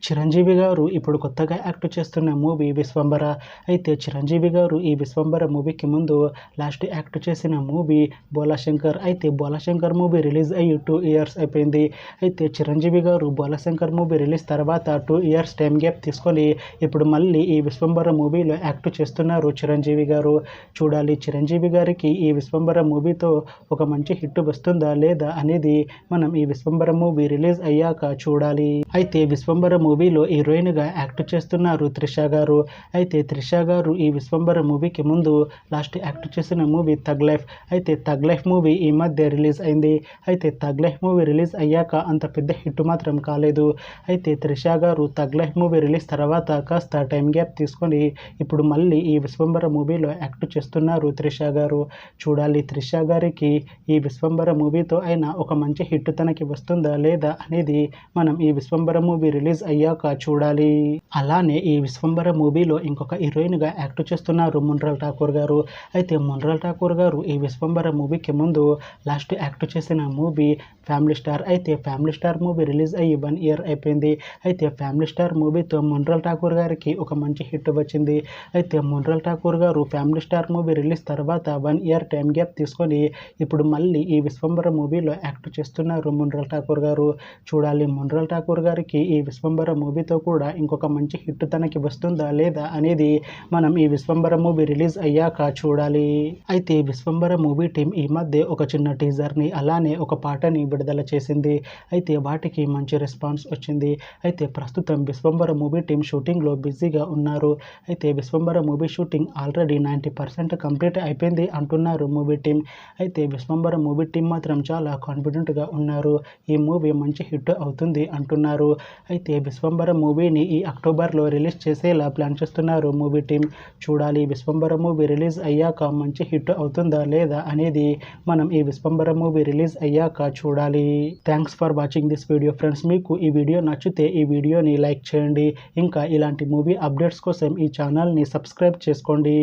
చిరంజీవి గారు ఇప్పుడు కొత్తగా యాక్ట్ చేస్తున్న మూవీ 'విశ్వంబర'. అయితే చిరంజీవి గారు ఈ 'విశ్వంబర' మూవీకి ముందు లాస్ట్ యాక్ట్ చేసిన మూవీ 'బోలాశంకర్'. అయితే 'బోలాశంకర్' మూవీ రిలీజ్ అయ్యి 2 ఇయర్స్ అయిపోయింది. అయితే చిరంజీవి గారు 'బోలాశంకర్' మూవీ రిలీజ్ తర్వాత 2 ఇయర్స్ టైం గ్యాప్ తీసుకొని ఇప్పుడు మళ్ళీ ఈ 'విశ్వంబర' మూవీలో యాక్ట్ చేస్తున్నారు చిరంజీవి గారు. చూడాలి చిరంజీవి గారికి ఈ 'విశ్వంబర' మూవీతో ఒక మంచి హిట్ వస్తుందా లేదా అనేది మనం ఈ 'విశ్వంబర' మూవీ రిలీజ్ అయ్యాక చూడాలి. అయితే 'విశ్వంబర' మూవీలో హీరోయిన్గా యాక్ట్ చేస్తున్నారు త్రిష గారు. అయితే త్రిష గారు ఈ 'విశ్వంబర' మూవీకి ముందు లాస్ట్ యాక్ట్ చేసిన మూవీ 'థగ్ లైఫ్'. అయితే 'థగ్ లైఫ్' మూవీ ఈ మధ్య రిలీజ్ అయింది. అయితే 'థగ్ లైఫ్' మూవీ రిలీజ్ అయ్యాక అంత పెద్ద హిట్ మాత్రం కాలేదు. అయితే త్రిష గారు 'థగ్ లైఫ్' మూవీ రిలీజ్ తర్వాత కాస్త టైం గ్యాప్ తీసుకొని ఇప్పుడు మళ్ళీ ఈ 'విశ్వంబర' మూవీలో యాక్ట్ చేస్తున్నారు త్రిష గారు. చూడాలి త్రిష గారికి ఈ 'విశ్వంబర' మూవీతో అయినా ఒక మంచి హిట్ తనకి వస్తుందా లేదా అనేది మనం ఈ 'విశ్వంబర' మూవీ రిలీజ్ అయ్యాక చూడాలి. అలానే ఈ 'విశ్వంబర' మూవీలో ఇంకొక హీరోయిన్గా యాక్ట్ చేస్తున్నారు మున్రల్ ఠాకూర్ గారు. అయితే మున్రల్ ఠాకూర్ గారు ఈ 'విశ్వంబర' మూవీకి ముందు లాస్ట్ యాక్ట్ చేసిన మూవీ 'ఫ్యామిలీ స్టార్'. అయితే 'ఫ్యామిలీ స్టార్' మూవీ రిలీజ్ అయ్యి 1 ఇయర్ అయిపోయింది. అయితే 'ఫ్యామిలీ స్టార్' మూవీతో మున్రల్ ఠాకూర్ గారికి ఒక మంచి హిట్ వచ్చింది. అయితే మున్రల్ ఠాకూర్ గారు 'ఫ్యామిలీ స్టార్' మూవీ రిలీజ్ తర్వాత 1 ఇయర్ టైం గ్యాప్ తీసుకొని ఇప్పుడు మళ్ళీ ఈ 'విశ్వంబర' మూవీలో యాక్ట్ చేస్తున్నారు మున్రల్ ఠాకూర్ గారు. చూడాలి మున్రల్ ఠాకూర్ గారికి ఈ 'విశ్వంబర' మూవీతో కూడా ఇంకొక మంచి హిట్ తనకి వస్తుందా లేదా అనేది మనం ఈ 'విశ్వంబర' మూవీ రిలీజ్ అయ్యాక చూడాలి. అయితే 'విశ్వంబర' మూవీ టీం ఈ మధ్య ఒక చిన్న టీజర్ని అలానే ఒక పాటని విడుదల చేసింది. అయితే వాటికి మంచి రెస్పాన్స్ వచ్చింది. అయితే ప్రస్తుతం 'విశ్వంబర' మూవీ టీం షూటింగ్లో బిజీగా ఉన్నారు. అయితే 'Vishwambhara' movie shooting already 90% complete అయిపోయింది అంటున్నారు మూవీ టీం. అయితే 'విశ్వంబర' మూవీ టీం మాత్రం చాలా కాన్ఫిడెంట్గా ఉన్నారు. ఈ మూవీ మంచి హిట్ అవుతుంది అంటున్నారు. అయితే 'విశ్వంబర' మూవీని ఈ అక్టోబర్లో రిలీజ్ చేసేలా ప్లాన్ చేస్తున్నారు మూవీ టీం. చూడాలి 'విశ్వంబర' మూవీ రిలీజ్ అయ్యాక మంచి హిట్ అవుతుందా లేదా అనేది మనం ఈ 'విశ్వంబర' మూవీ రిలీజ్ అయ్యాక చూడాలి. Thanks for watching this video friends. మీకు ఈ వీడియో నచ్చితే ఈ వీడియోని లైక్ చేయండి. ఇంకా ఇలాంటి మూవీ అప్డేట్స్ కోసం ఈ ఛానల్ని సబ్స్క్రైబ్ చేసుకోండి.